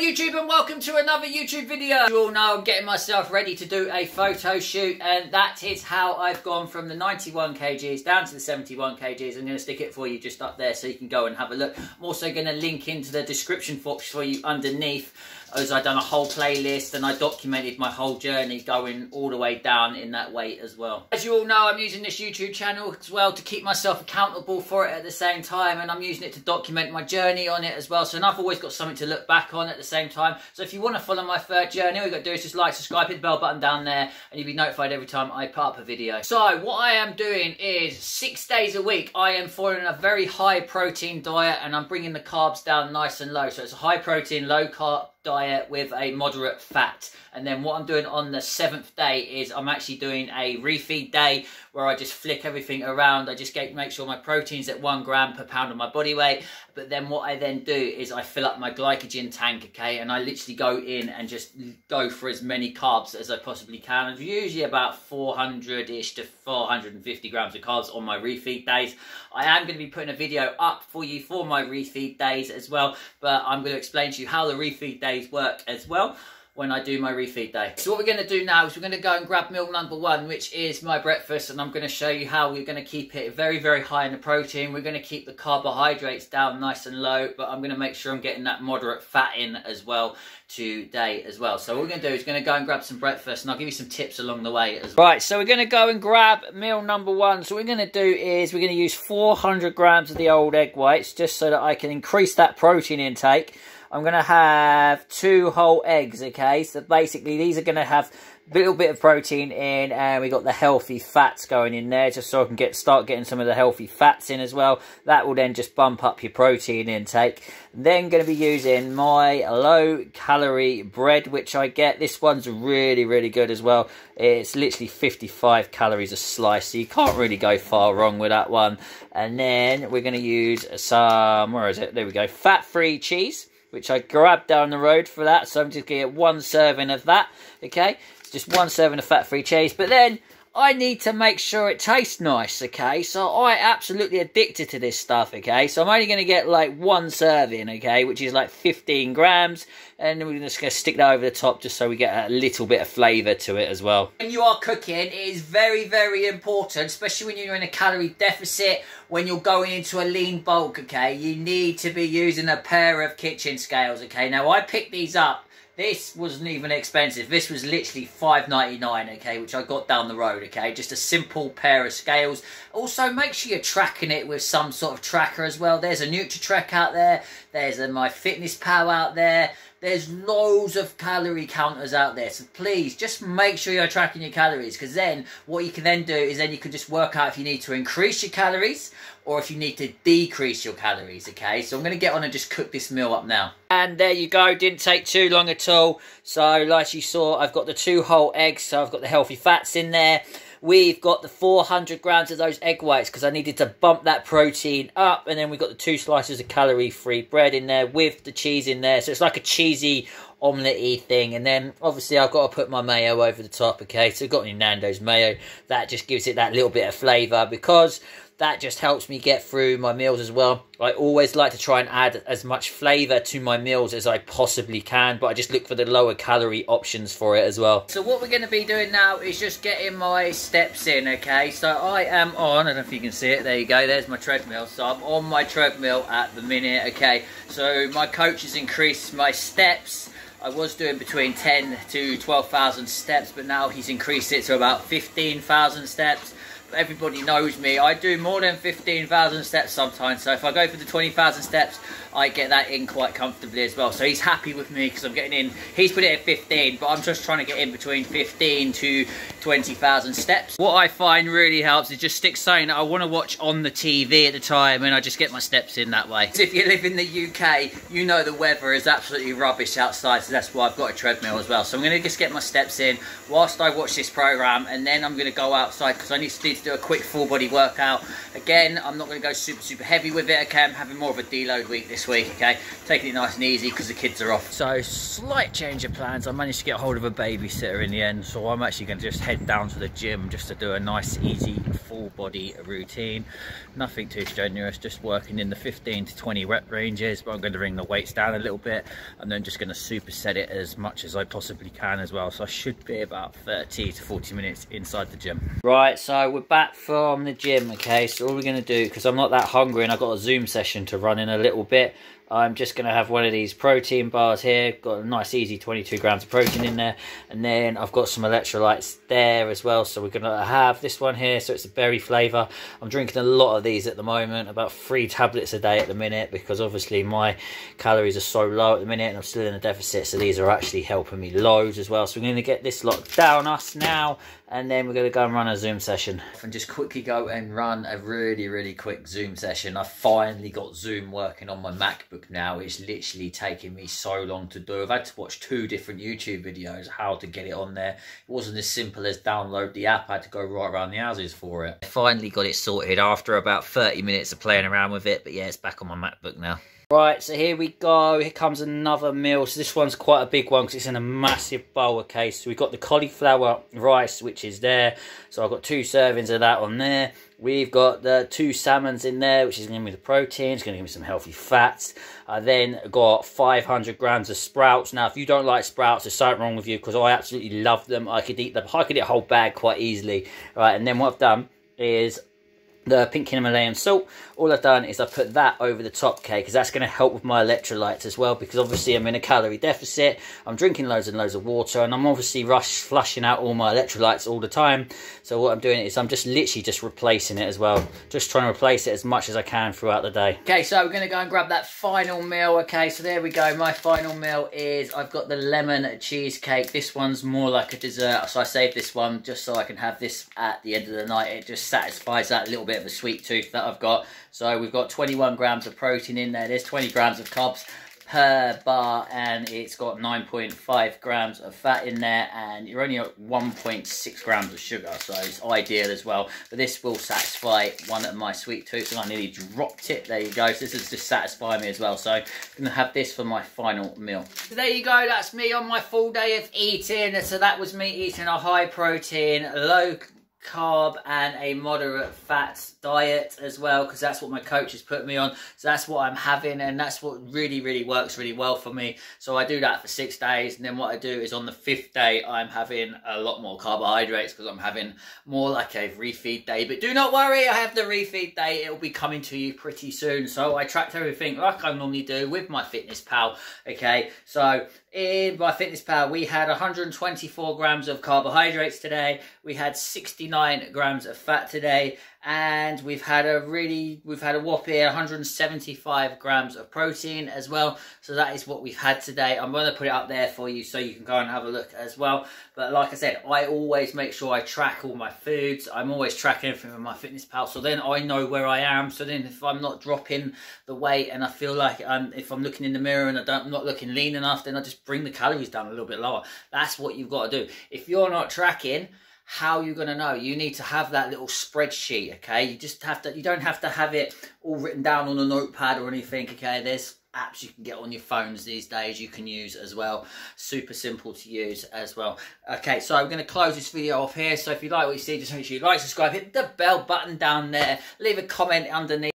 YouTube, and welcome to another YouTube video. You all know I'm getting myself ready to do a photo shoot, and that is how I've gone from the 91 kgs down to the 71 kgs. I'm going to stick it for you just up there so you can go and have a look. I'm also going to link into the description box for you underneath, as I've done a whole playlist and I documented my whole journey going all the way down in that weight as well. As you all know, I'm using this YouTube channel as well to keep myself accountable for it at the same time, and I'm using it to document my journey on it as well. So I've always got something to look back on at the same time. So if you want to follow my third journey, all you've got to do is just like, subscribe, hit the bell button down there, and you'll be notified every time I put up a video. So what I am doing is 6 days a week I am following a very high protein diet, and I'm bringing the carbs down nice and low. So it's a high protein, low carb diet with a moderate fat. And then what I'm doing on the 7th day is I'm actually doing a refeed day where I just flick everything around. I just make sure my protein's at 1 gram per pound of my body weight. But then what I then do is I fill up my glycogen tank, okay, and I literally go in and just go for as many carbs as I possibly can. It's usually about 400-ish to 450 grams of carbs on my refeed days. I am going to be putting a video up for you for my refeed days as well, but I'm going to explain to you how the refeed days work as well when I do my refeed day. So what we're going to do now is we're going to go and grab meal number 1, which is my breakfast, and I'm going to show you how we're going to keep it very, very high in the protein. We're going to keep the carbohydrates down nice and low, but I'm going to make sure I'm getting that moderate fat in as well today as well. So what we're going to do is going to go and grab some breakfast, and I'll give you some tips along the way as well. Right, so we're going to go and grab meal number 1. So what we're going to do is we're going to use 400 grams of the old egg whites just so that I can increase that protein intake. I'm going to have 2 whole eggs, okay? So basically these are going to have a little bit of protein in, and we got the healthy fats going in there just so I can start getting some of the healthy fats in as well. That will then just bump up your protein intake. Then going to be using my low calorie bread, which I get. This one's really, really good as well. It's literally 55 calories a slice, so you can't really go far wrong with that one. And then we're going to use some, where is it? There we go, fat-free cheese, which I grabbed down the road for that. So I'm just going to get 1 serving of that, okay? It's just 1 serving of fat-free cheese. But then I need to make sure it tastes nice, okay? So I absolutely addicted to this stuff, okay? So I'm only going to get like 1 serving, okay? Which is like 15 grams. And then we're just going to stick that over the top just so we get a little bit of flavour to it as well. When you are cooking, it is very, very important, especially when you're in a calorie deficit, when you're going into a lean bulk, okay? You need to be using a pair of kitchen scales, okay? Now, I picked these up. This wasn't even expensive. This was literally $5.99, okay, which I got down the road, okay? Just a simple pair of scales. Also, make sure you're tracking it with some sort of tracker as well. There's a NutriTrack out there. There's a Myfitnesspal out there. There's loads of calorie counters out there. So please, just make sure you're tracking your calories, because then what you can then do is then you can just work out if you need to increase your calories or if you need to decrease your calories, okay? So I'm going to get on and just cook this meal up now. And there you go. Didn't take too long at all. So like you saw, I've got the 2 whole eggs, so I've got the healthy fats in there. We've got the 400 grams of those egg whites because I needed to bump that protein up. And then we've got the 2 slices of calorie-free bread in there with the cheese in there. So it's like a cheesy omelette-y thing. And then obviously I've got to put my mayo over the top, okay? So I've got any Nando's mayo. That just gives it that little bit of flavour, because that just helps me get through my meals as well. I always like to try and add as much flavour to my meals as I possibly can, but I just look for the lower calorie options for it as well. So what we're going to be doing now is just getting my steps in, okay? So I am on, I don't know if you can see it, there you go, there's my treadmill. So I'm on my treadmill at the minute, okay? So my coach has increased my steps. I was doing between 10 to 12,000 steps, but now he's increased it to about 15,000 steps. Everybody knows me, I do more than 15,000 steps sometimes, so if I go for the 20,000 steps, I get that in quite comfortably as well. So he's happy with me because I'm getting in, he's put it at 15, but I'm just trying to get in between 15 to 20,000 steps. What I find really helps is just stick something that I want to watch on the TV at the time, and I just get my steps in that way. So if you live in the UK, you know the weather is absolutely rubbish outside, so that's why I've got a treadmill as well. So I'm going to just get my steps in whilst I watch this program, and then I'm going to go outside because I need to do a quick full body workout. Again, I'm not going to go super heavy with it, okay? I'm having more of a deload week this this week, okay? Taking it nice and easy because the kids are off. So, slight change of plans. I managed to get hold of a babysitter in the end, so I'm actually going to just head down to the gym just to do a nice, easy, full body routine. Nothing too strenuous, just working in the 15 to 20 rep ranges, but I'm going to bring the weights down a little bit and then just going to superset it as much as I possibly can as well. So I should be about 30 to 40 minutes inside the gym. Right, so we're back from the gym, okay? So all we're going to do, because I'm not that hungry and I've got a Zoom session to run in a little bit, I'm just going to have one of these protein bars here. Got a nice easy 22 grams of protein in there. And then I've got some electrolytes there as well. So we're going to have this one here. So it's a berry flavour. I'm drinking a lot of these at the moment. About 3 tablets a day at the minute. Because obviously my calories are so low at the minute. And I'm still in a deficit. So these are actually helping me loads as well. So we're going to get this locked down us now. And then we're going to go and run a Zoom session. And just quickly go and run a really quick Zoom session. I finally got Zoom working on my MacBook now. It's literally taking me so long to do. I've had to watch 2 different YouTube videos how to get it on there. It wasn't as simple as download the app. I had to go right around the houses for it. I finally got it sorted after about 30 minutes of playing around with it. But yeah, it's back on my MacBook now. Right, so here we go. Here comes another meal. So this one's quite a big one because it's in a massive bowl, okay? So we've got the cauliflower rice, which is there. So I've got 2 servings of that on there. We've got the 2 salmons in there, which is going to give me the protein. It's going to give me some healthy fats. I then got 500 grams of sprouts. Now, if you don't like sprouts, there's something wrong with you because I absolutely love them. I could eat them. I could eat a whole bag quite easily. Right, and then what I've done is the pink Himalayan salt. All I've done is I put that over the top, okay, because that's going to help with my electrolytes as well, because obviously I'm in a calorie deficit. I'm drinking loads and loads of water, and I'm obviously flushing out all my electrolytes all the time. So what I'm doing is I'm just literally just replacing it as well, just trying to replace it as much as I can throughout the day. Okay, so we're going to go and grab that final meal. Okay, so there we go. My final meal is I've got the lemon cheesecake. This one's more like a dessert, so I saved this one just so I can have this at the end of the night. It just satisfies that little bit of a sweet tooth that I've got. So we've got 21 grams of protein in there. There's 20 grams of carbs per bar, and it's got 9.5 grams of fat in there, and you're only at 1.6 grams of sugar, so it's ideal as well. But this will satisfy one of my sweet tooths, and I nearly dropped it. There you go. So this is just satisfying me as well. So I'm going to have this for my final meal. So there you go. That's me on my full day of eating. So that was me eating a high protein, low carb and a moderate fat diet as well, because that's what my coach has put me on. So that's what I'm having, and that's what really works really well for me. So I do that for 6 days, and then what I do is on the 5th day I'm having a lot more carbohydrates because I'm having more like a refeed day. But do not worry, I have the refeed day. It'll be coming to you pretty soon. So I tracked everything like I normally do with Myfitnesspal. Okay, so in Myfitnesspal we had 124 grams of carbohydrates today. We had 69 grams of fat today, and we've had a whopping 175 grams of protein as well. So that is what we've had today. I'm going to put it up there for you so you can go and have a look as well. But like I said, I always make sure I track all my foods. I'm always tracking everything with Myfitnesspal, so then I know where I am. So then if I'm not dropping the weight and I feel like if I'm looking in the mirror and I'm not looking lean enough, then I just bring the calories down a little bit lower. That's what you've got to do. If you're not tracking, how are you going to know? You need to have that little spreadsheet, okay? You don't have to have it all written down on a notepad or anything, okay? There's apps you can get on your phones these days you can use as well. Super simple to use as well. Okay, so I'm going to close this video off here. So if you like what you see, just make sure you like, subscribe, hit the bell button down there, leave a comment underneath.